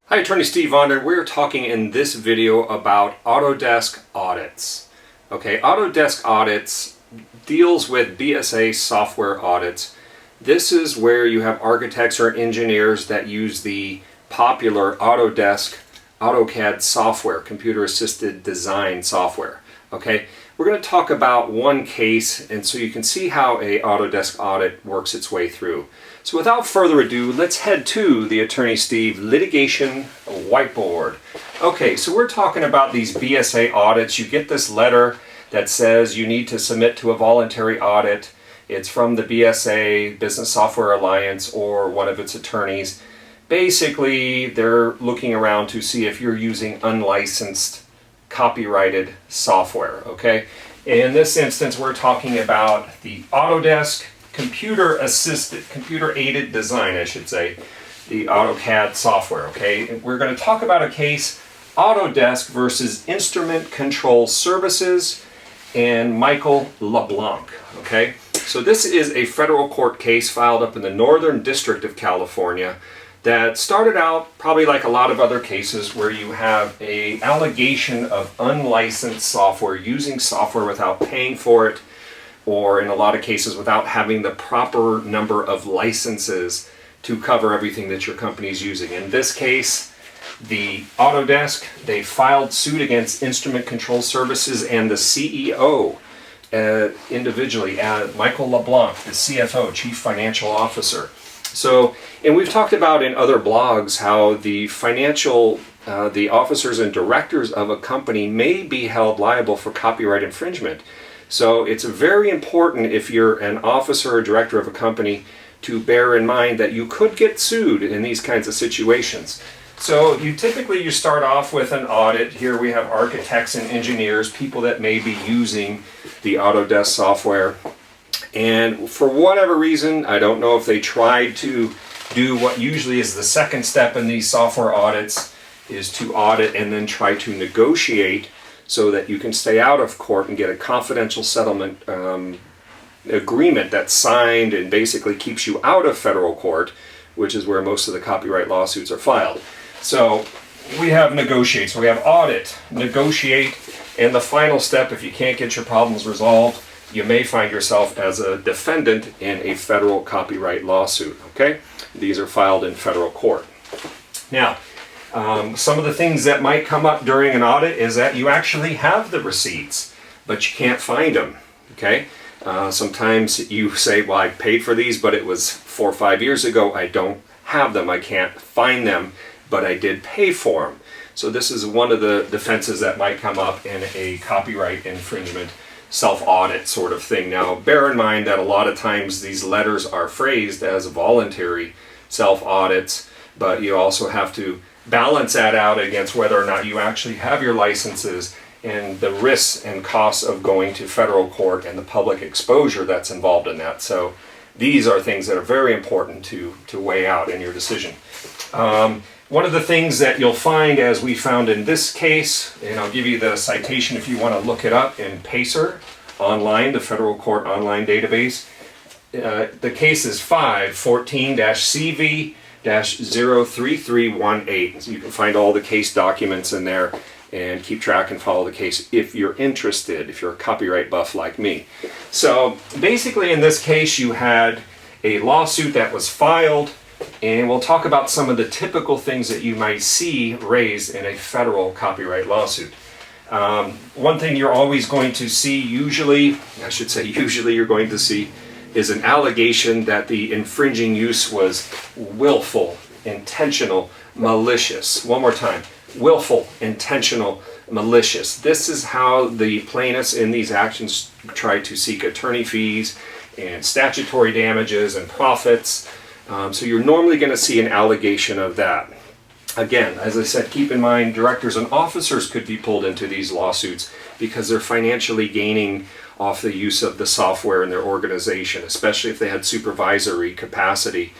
Hi, Attorney Steve Vonder. We're talking in this video about Autodesk Audits. Okay, Autodesk Audits deals with BSA software audits. This is where you have architects or engineers that use the popular Autodesk AutoCAD software, computer-assisted design software. Okay, we're going to talk about one case, and so you can see how a Autodesk audit works its way through. So without further ado, let's head to the Attorney Steve litigation whiteboard. Okay, so we're talking about these BSA audits. You get this letter that says you need to submit to a voluntary audit. It's from the BSA, Business Software Alliance, or one of its attorneys. Basically, they're looking around to see if you're using unlicensed, copyrighted software, okay? In this instance, we're talking about the Autodesk computer-aided design, I should say, the AutoCAD software, okay? And we're going to talk about a case, Autodesk versus Instrument Control Services and Michael Leblanc, okay? So this is a federal court case filed up in the Northern District of California that started out probably like a lot of other cases where you have an allegation of unlicensed software, using software without paying for it, or in a lot of cases without having the proper number of licenses to cover everything that your company is using. In this case, the Autodesk, they filed suit against Instrument Control Services and the CEO individually, Michael Leblanc, the CFO, Chief Financial Officer. So, and we've talked about in other blogs how the the officers and directors of a company may be held liable for copyright infringement. So it's very important, if you're an officer or director of a company, to bear in mind that you could get sued in these kinds of situations. So you start off with an audit. Here we have architects and engineers, people that may be using the Autodesk software. And for whatever reason, I don't know if they tried to do what usually is the second step in these software audits, is to audit and then try to negotiate so that you can stay out of court and get a confidential settlement agreement that's signed and basically keeps you out of federal court, which is where most of the copyright lawsuits are filed. So we have negotiate, so we have audit, negotiate, and the final step, if you can't get your problems resolved, you may find yourself as a defendant in a federal copyright lawsuit, okay? These are filed in federal court. Now, some of the things that might come up during an audit is that you actually have the receipts, but you can't find them, okay? Sometimes you say, well, I paid for these, but it was 4 or 5 years ago. I don't have them. I can't find them, but I did pay for them. So this is one of the defenses that might come up in a copyright infringement self-audit sort of thing. Now, bear in mind that a lot of times these letters are phrased as voluntary self-audits, but you also have to balance that out against whether or not you actually have your licenses and the risks and costs of going to federal court and the public exposure that's involved in that. So these are things that are very important to weigh out in your decision. One of the things that you'll find, as we found in this case, and I'll give you the citation if you want to look it up in PACER online, the federal court online database. The case is 514-CV-03318. So you can find all the case documents in there and keep track and follow the case if you're interested, if you're a copyright buff like me. So basically in this case you had a lawsuit that was filed, and we'll talk about some of the typical things that you might see raised in a federal copyright lawsuit. One thing you're always going to see, usually you're going to see, is an allegation that the infringing use was willful, intentional, malicious. One more time. Willful, intentional, malicious. This is how the plaintiffs in these actions try to seek attorney fees and statutory damages and profits. So you're normally going to see an allegation of that. Again, as I said, keep in mind directors and officers could be pulled into these lawsuits because they're financially gaining off the use of the software in their organization, especially if they had supervisory capacity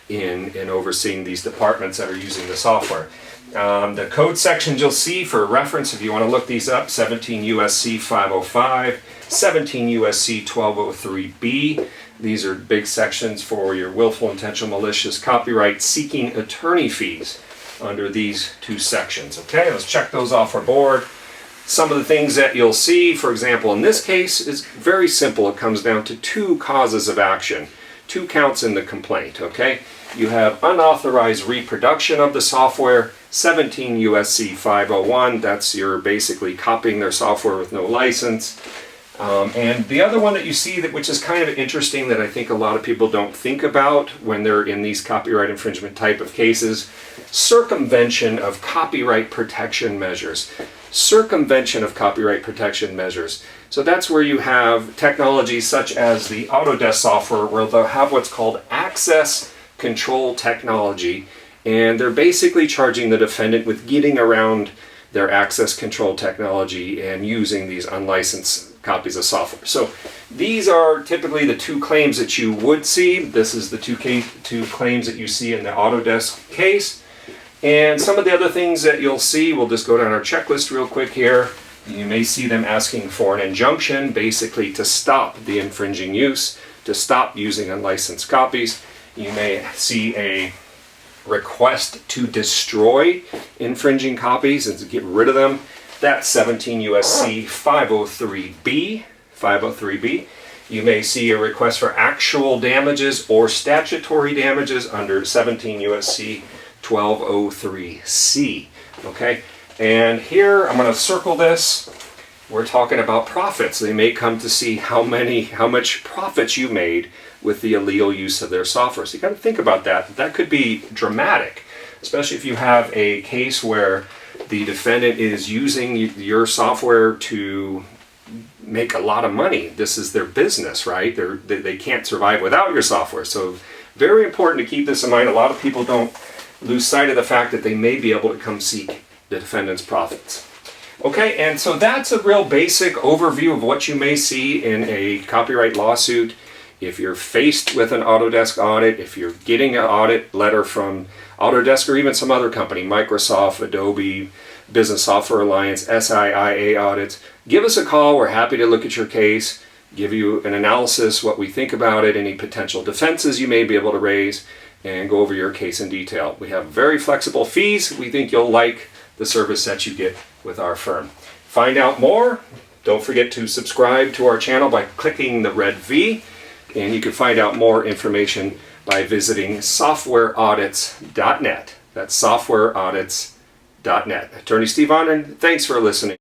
in overseeing these departments that are using the software. The code sections you'll see for reference, if you want to look these up, 17 U.S.C. 505, 17 U.S.C. 1203B. These are big sections for your willful, intentional, malicious copyright seeking attorney fees. under these two sections. Okay, let's check those off our board. Some of the things that you'll see, for example, in this case, is very simple. It comes down to two causes of action, two counts in the complaint, okay? You have unauthorized reproduction of the software, 17 U.S.C. 501, that's you're basically copying their software with no license. And the other one that you see, which is kind of interesting that I think a lot of people don't think about when they're in these copyright infringement type of cases, circumvention of copyright protection measures. Circumvention of copyright protection measures. So that's where you have technologies such as the Autodesk software, where they'll have what's called access control technology, and they're basically charging the defendant with getting around their access control technology and using these unlicensed copies of software. So these are typically the two claims that you would see. This is the two claims that you see in the Autodesk case. And some of the other things that you'll see, we'll just go down our checklist real quick here. You may see them asking for an injunction, basically to stop the infringing use, to stop using unlicensed copies. You may see a request to destroy infringing copies and to get rid of them. That's 17 U.S.C. 503B. 503B. You may see a request for actual damages or statutory damages under 17 U.S.C. 1203C. Okay, and here I'm going to circle this. We're talking about profits. They may come to see how much profits you made with the illegal use of their software. So you got to think about that. That could be dramatic, especially if you have a case where the defendant is using your software to make a lot of money. This is their business, right? They can't survive without your software. So very important to keep this in mind. A lot of people don't lose sight of the fact that they may be able to come seek the defendant's profits. Okay, and so that's a real basic overview of what you may see in a copyright lawsuit. If you're faced with an Autodesk audit, if you're getting an audit letter from Autodesk or even some other company, Microsoft, Adobe, Business Software Alliance, SIIA audits, give us a call. We're happy to look at your case, give you an analysis, what we think about it, any potential defenses you may be able to raise, and go over your case in detail. We have very flexible fees. We think you'll like the service that you get with our firm. Find out more. Don't forget to subscribe to our channel by clicking the red V, and you can find out more information by visiting softwareaudits.net. That's softwareaudits.net. Attorney Steve Ondren, thanks for listening.